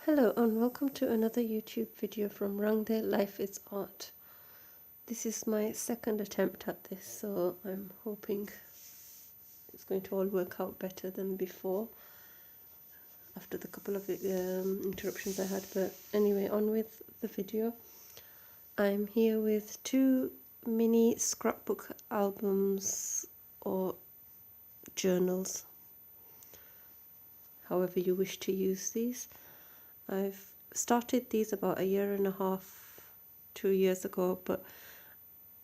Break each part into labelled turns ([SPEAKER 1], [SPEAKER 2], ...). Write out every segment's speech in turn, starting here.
[SPEAKER 1] Hello and welcome to another YouTube video from Rangde Life is Art. This is my second attempt at this, so I'm hoping it's going to all work out better than before after the couple of interruptions I had. But anyway, on with the video. I'm here with two mini scrapbook albums or journals, however you wish to use these. I've started these about a year and a half, 2 years ago, but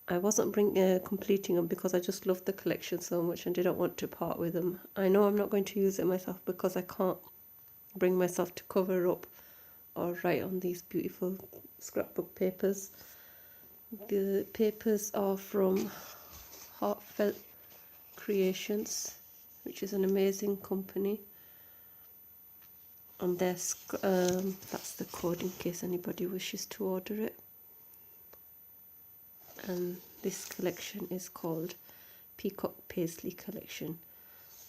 [SPEAKER 1] I wasn't completing them because I just loved the collection so much and didn't want to part with them. I know I'm not going to use it myself because I can't bring myself to cover up or write on these beautiful scrapbook papers. The papers are from Heartfelt Creations, which is an amazing company. And that's the code in case anybody wishes to order it. And this collection is called Peacock Paisley collection.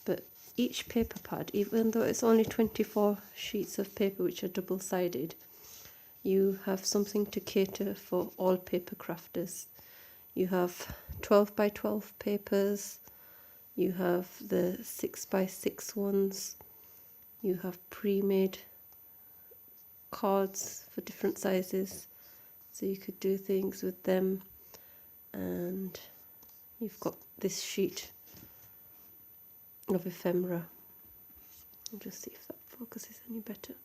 [SPEAKER 1] But each paper pad, even though it's only 24 sheets of paper which are double-sided, you have something to cater for all paper crafters. You have 12 by 12 papers, you have the 6 by 6 ones, you have pre-made cards for different sizes, so you could do things with them. And you've got this sheet of ephemera. I'll just see if that focuses any better.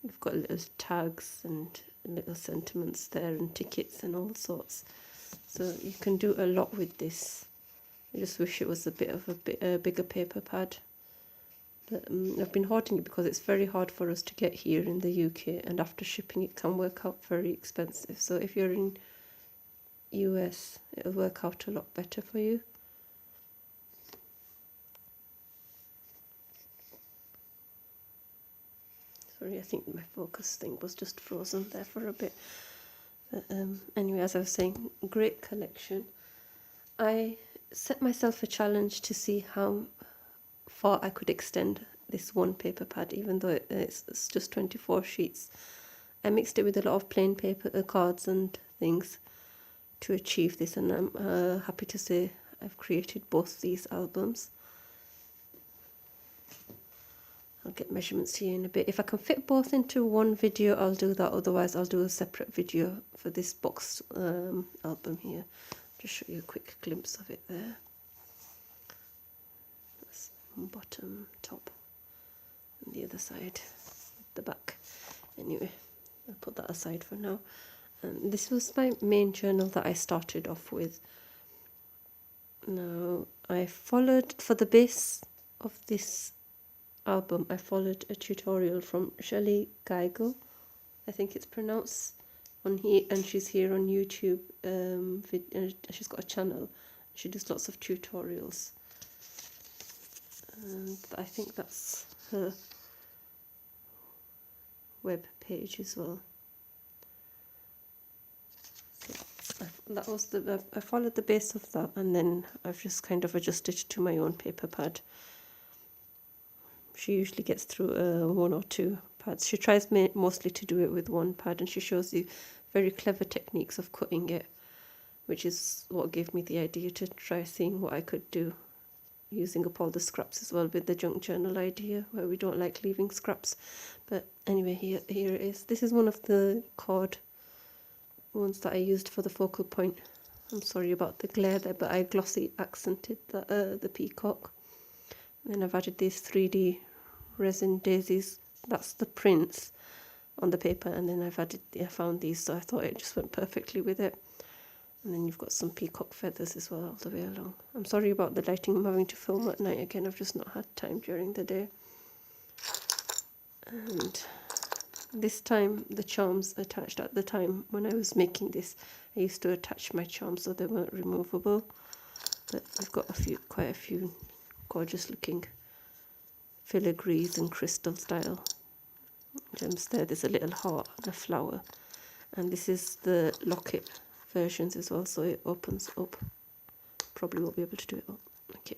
[SPEAKER 1] You've got little tags and little sentiments there and tickets and all sorts. So you can do a lot with this. I just wish it was a bit of a bigger paper pad. But I've been hoarding it because it's very hard for us to get here in the UK, and after shipping it can work out very expensive. So if you're in US, it'll work out a lot better for you. Sorry, I think my focus thing was just frozen there for a bit. But anyway, as I was saying, great collection. I set myself a challenge to see how far I could extend this one paper pad, even though it's just 24 sheets. I mixed it with a lot of plain paper cards and things to achieve this, and I'm happy to say I've created both these albums. I'll get measurements here in a bit. If I can fit both into one video, I'll do that. Otherwise, I'll do a separate video for this boxed album here. Just show you a quick glimpse of it there. That's bottom, top, and the other side, the back. Anyway, I'll put that aside for now. And this was my main journal that I started off with. Now, I followed, for the base of this album, I followed a tutorial from Shelley Geigel, I think it's pronounced, on here, and she's here on YouTube. She's got a channel. She does lots of tutorials, and I think that's her web page as well. That was I followed the base of that, and then I've just kind of adjusted to my own paper pad. She usually gets through one or two pads. She tries mostly to do it with one pad, and she shows you very clever techniques of cutting it, which is what gave me the idea to try seeing what I could do, using up all the scraps as well, with the junk journal idea, where we don't like leaving scraps. But anyway, here it is. This is one of the card ones that I used for the focal point. I'm sorry about the glare there, but I glossy accented the peacock. And then I've added these 3D resin daisies. That's the prints on the paper, and then I found these, so I thought it just went perfectly with it. And then you've got some peacock feathers as well all the way along. I'm sorry about the lighting. I'm having to film at night again. I've just not had time during the day. And this time, the charms attached, at the time when I was making this, I used to attach my charms so they weren't removable. But I've got quite a few gorgeous looking filigrees and crystal style gems there. There's a little heart and a flower. And this is the locket versions as well, so it opens up. Probably won't be able to do it all. Okay,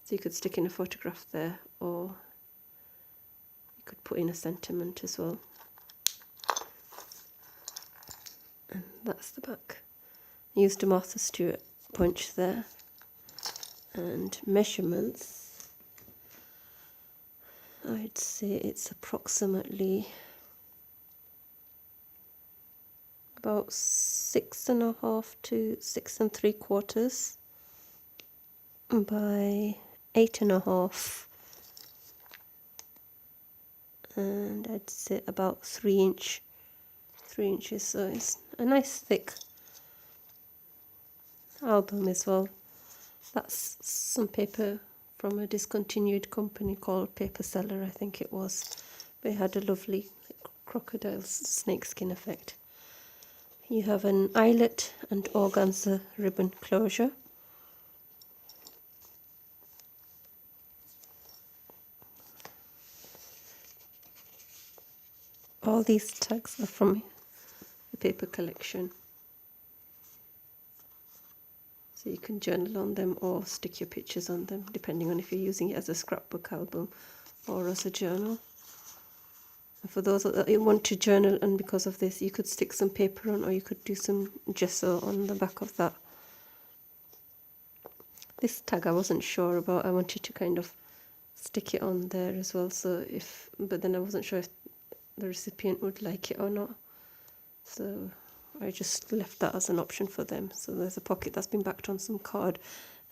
[SPEAKER 1] so you could stick in a photograph there, or you put in a sentiment as well. And that's the back. I used a Martha Stewart punch there. And measurements, I'd say it's approximately about 6.5 to 6 3/4 by 8.5, and I'd say about 3 inches. So it's a nice thick album as well. That's some paper from a discontinued company called Paper Seller, I think it was. But it had a lovely crocodile snakeskin effect. You have an eyelet and organza ribbon closure. All these tags are from the paper collection. So you can journal on them or stick your pictures on them, depending on if you're using it as a scrapbook album or as a journal. And for those that want to journal, and because of this, you could stick some paper on, or you could do some gesso on the back of that. This tag I wasn't sure about. I wanted to kind of stick it on there as well. But then I wasn't sure if the recipient would like it or not. So I just left that as an option for them. So there's a pocket that's been backed on some card,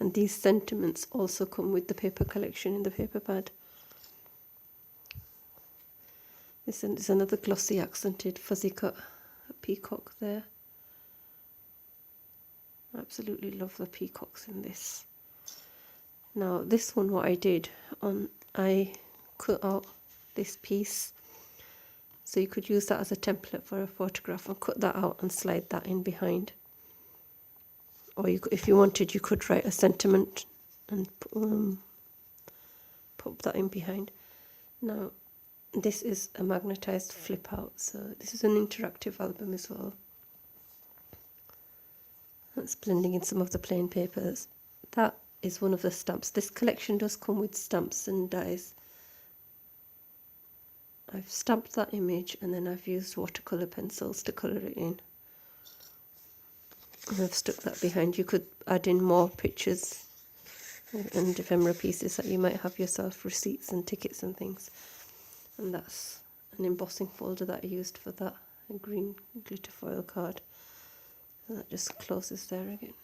[SPEAKER 1] and these sentiments also come with the paper collection in the paper pad. This is another glossy accented fuzzy cut peacock there. I absolutely love the peacocks in this. Now this one, what I did I cut out this piece. So you could use that as a template for a photograph and cut that out and slide that in behind. Or if you wanted, you could write a sentiment and pop that in behind. Now, this is a magnetized flip out. So this is an interactive album as well. That's blending in some of the plain papers. That is one of the stamps. This collection does come with stamps and dies. I've stamped that image and then I've used watercolour pencils to colour it in. And I've stuck that behind. You could add in more pictures and ephemera pieces that you might have yourself, receipts and tickets and things. And that's an embossing folder that I used for that, a green glitter foil card. And that just closes there again.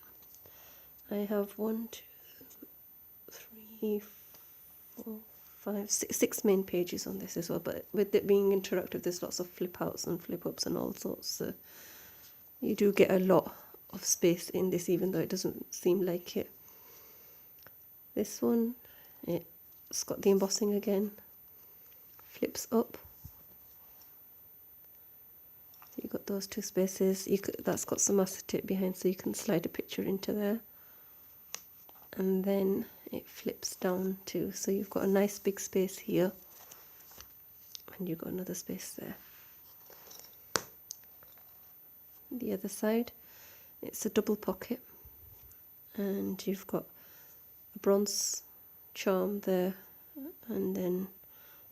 [SPEAKER 1] I have 1, 2, 3, 4, 5, 6 main pages on this as well, but with it being interactive, there's lots of flip outs and flip ups and all sorts, so you do get a lot of space in this, even though it doesn't seem like it. This one, it's got the embossing again, flips up. You've got those 2 spaces. That's got some acetate behind, so you can slide a picture into there. And then it flips down too, so you've got a nice big space here, and you've got another space there. The other side, it's a double pocket, and you've got a bronze charm there, and then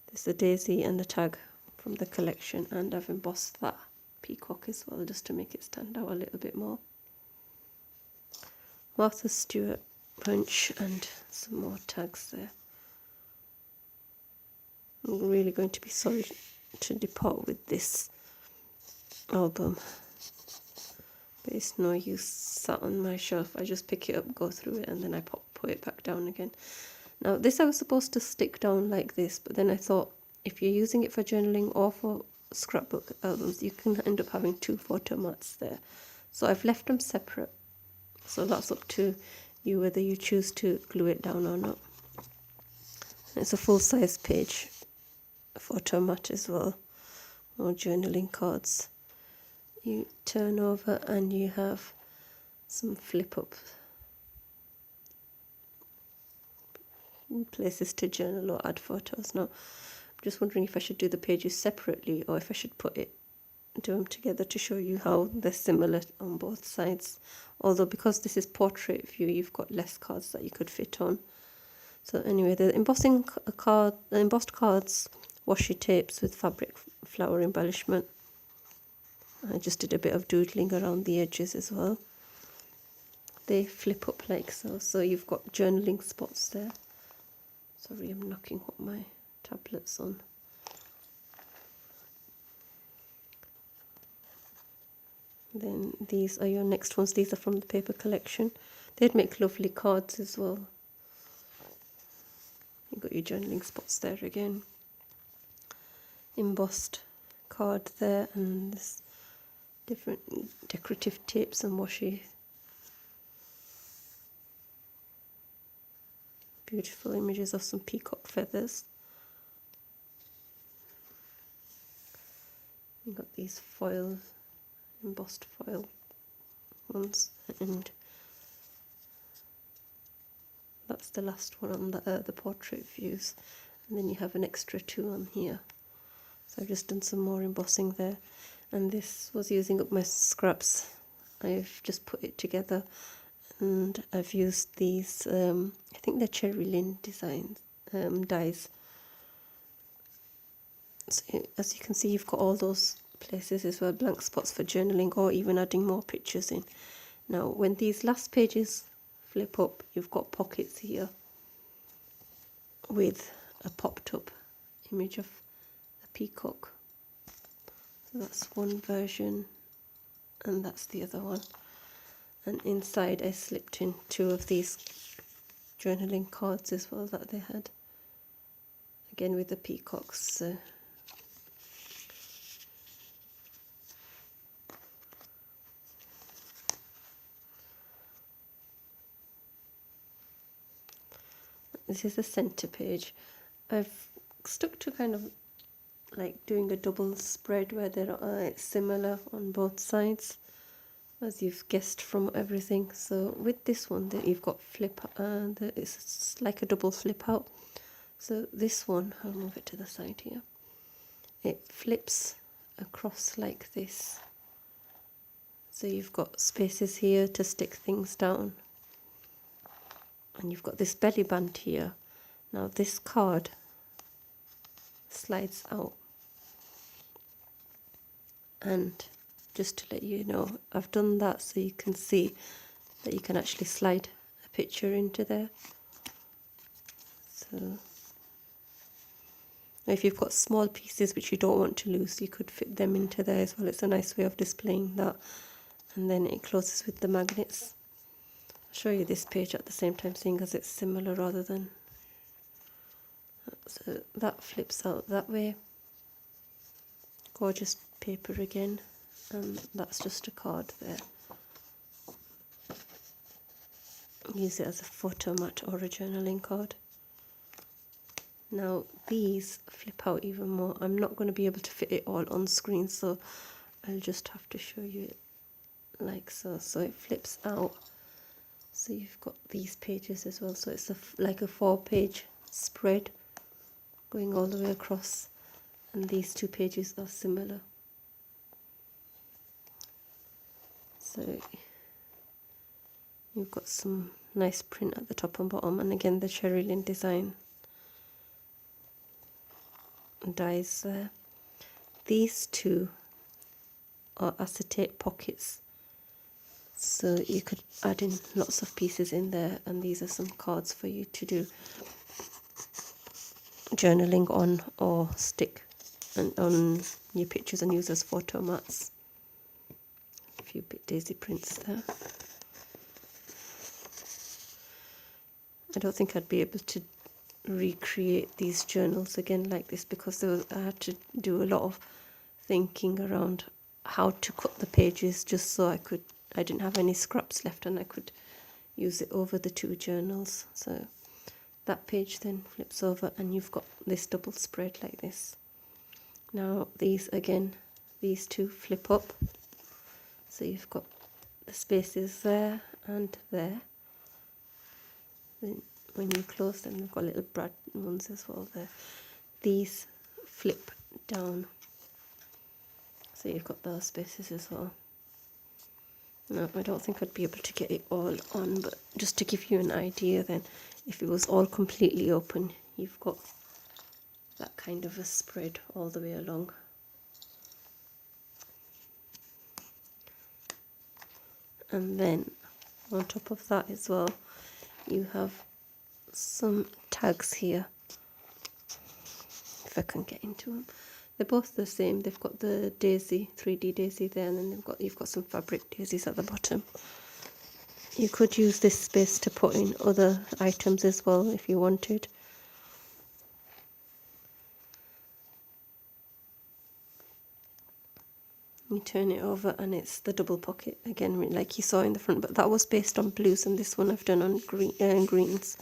[SPEAKER 1] there's a daisy and a tag from the collection, and I've embossed that peacock as well just to make it stand out a little bit more. Martha Stewart punch and some more tags there. I'm really going to be sorry to depart with this album, but it's no use sat on my shelf. I just pick it up, go through it, and then I put it back down again. Now this I was supposed to stick down like this, but then I thought if you're using it for journaling or for scrapbook albums, you can end up having 2 photo mats there. So I've left them separate, so that's up to you whether you choose to glue it down or not. It's a full-size page photo mat as well, or journaling cards. You turn over and you have some flip up places to journal or add photos. Now I'm just wondering if I should do the pages separately or if I should do them together to show you how they're similar on both sides. Although because this is portrait view, you've got less cards that you could fit on. So anyway, the embossed cards washi tapes with fabric flower embellishment. I just did a bit of doodling around the edges as well. They flip up like so, so you've got journaling spots there. Sorry, I'm knocking what my tablet's on. Then these are your next ones. These are from the paper collection. They'd make lovely cards as well. You've got your journaling spots there again. Embossed card there, and this different decorative tapes and washi. Beautiful images of some peacock feathers. You've got these foil, embossed foil ones, and that's the last one on the portrait views. And then you have an extra 2 on here. So I've just done some more embossing there. And this was using up my scraps. I've just put it together, and I've used these, I think they're cherry lin designs, dies. So as you can see, you've got all those places as well, blank spots for journaling or even adding more pictures in. Now, when these last pages flip up, you've got pockets here with a popped up image of a peacock. So that's one version, and that's the other one. And inside I slipped in 2 of these journaling cards as well that they had, again with the peacocks. This is the center page. I've stuck to kind of like doing a double spread where they're similar on both sides, as you've guessed from everything. So with this one, that you've got flip, it's like a double flip out. So this one, I'll move it to the side here. It flips across like this. So you've got spaces here to stick things down. And you've got this belly band here. Now this card slides out. And just to let you know, I've done that so you can see that you can actually slide a picture into there. So now if you've got small pieces which you don't want to lose, you could fit them into there as well. It's a nice way of displaying that. And then it closes with the magnets. I'll show you this page at the same time, seeing as it's similar rather than... So that flips out that way. Gorgeous paper again. And that's just a card there. Use it as a photo mat or a journaling card. Now these flip out even more. I'm not going to be able to fit it all on screen, so I'll just have to show you it like so. So it flips out. So you've got these pages as well. So it's like a 4-page spread going all the way across. And these 2 pages are similar. So you've got some nice print at the top and bottom, and again the cherry lin design dies there. These 2 are acetate pockets, so you could add in lots of pieces in there, and these are some cards for you to do journaling on or stick and on your pictures and use as photo mats. A few bit daisy prints there. I don't think I'd be able to recreate these journals again like this, because I had to do a lot of thinking around how to cut the pages just so I didn't have any scraps left and I could use it over the 2 journals. So that page then flips over and you've got this double spread like this. Now these again, these 2 flip up. So you've got the spaces there and there. Then when you close them, you've got little brad ones as well there. These flip down. So you've got those spaces as well. No, I don't think I'd be able to get it all on, but just to give you an idea then, if it was all completely open, you've got that kind of a spread all the way along. And then on top of that as well, you have some tags here, if I can get into them. They're both the same. They've got the daisy, 3D daisy there, and then you've got some fabric daisies at the bottom. You could use this space to put in other items as well if you wanted. You turn it over and it's the double pocket again, like you saw in the front, but that was based on blues, and this one I've done on greens,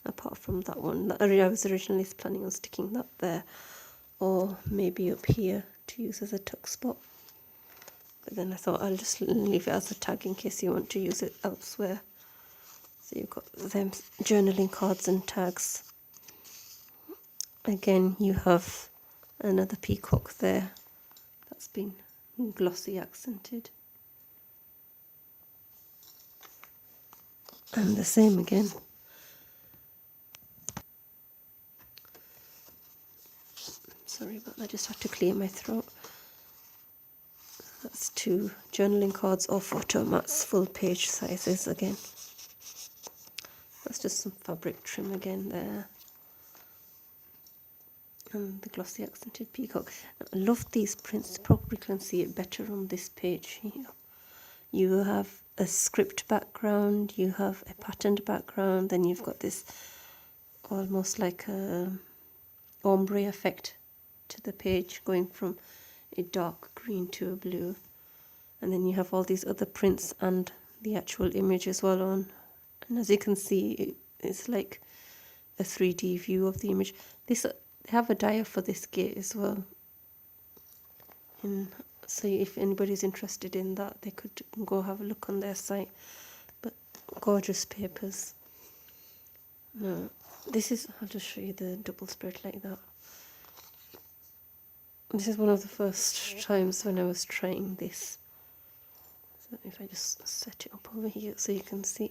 [SPEAKER 1] apart from that one. I was originally planning on sticking that there, or maybe up here to use as a tuck spot. But then I thought I'll just leave it as a tag in case you want to use it elsewhere. So you've got them journaling cards and tags. Again, you have another peacock there that's been glossy accented. And the same again. Sorry about that, I just had to clear my throat. That's 2 journaling cards or photo mats, full page sizes again. That's just some fabric trim again there. And the glossy accented peacock. I love these prints, probably can see it better on this page here. You have a script background, you have a patterned background, then you've got this almost like a ombre effect to the page, going from a dark green to a blue. And then you have all these other prints and the actual image as well on. And as you can see, it's like a 3D view of the image. They have a dia for this gate as well. And so if anybody's interested in that, they could go have a look on their site. But gorgeous papers. No, this is, I'll just show you the double spread like that. This is one of the first times when I was trying this. So if I just set it up over here so you can see.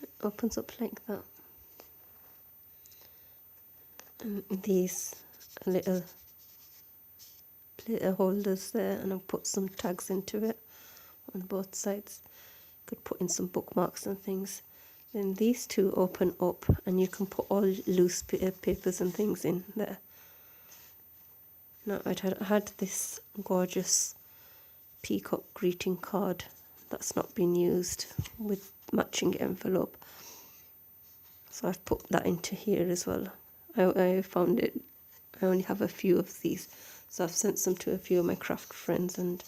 [SPEAKER 1] It opens up like that. And these little glitter holders there, and I'll put some tags into it on both sides. Could put in some bookmarks and things. Then these 2 open up and you can put all loose papers and things in there. Now I had this gorgeous peacock greeting card that's not been used with matching envelope. So I've put that into here as well. I found it, I only have a few of these, so I've sent some to a few of my craft friends, and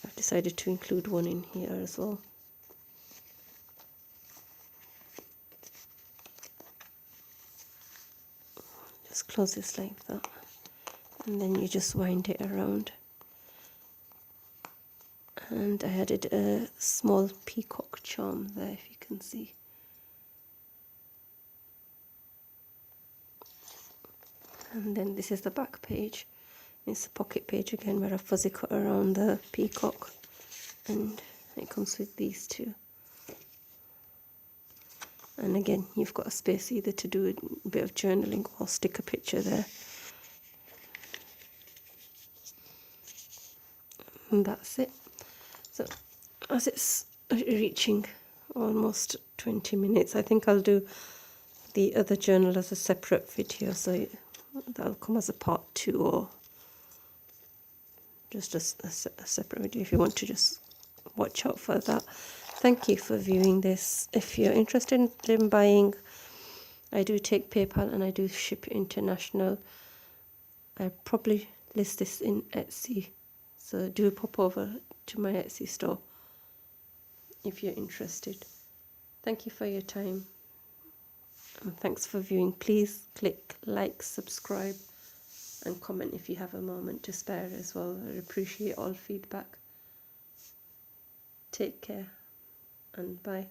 [SPEAKER 1] I've decided to include one in here as well. Just close this like that, and then you just wind it around. And I added a small peacock charm there, if you can see. And then this is the back page. It's a pocket page again, where I fuzzy cut around the peacock, and it comes with these 2. And again, you've got a space either to do a bit of journaling or stick a picture there. And that's it. So as it's reaching almost 20 minutes, I think I'll do the other journal as a separate video, so that'll come as a part 2, or just a separate video if you want to just watch out for that. Thank you for viewing this. If you're interested in buying, I do take PayPal and I do ship international. I probably list this in Etsy, so do pop over to my Etsy store if you're interested. Thank you for your time, and thanks for viewing. Please click like, subscribe, and comment if you have a moment to spare as well. I appreciate all feedback. Take care, and bye.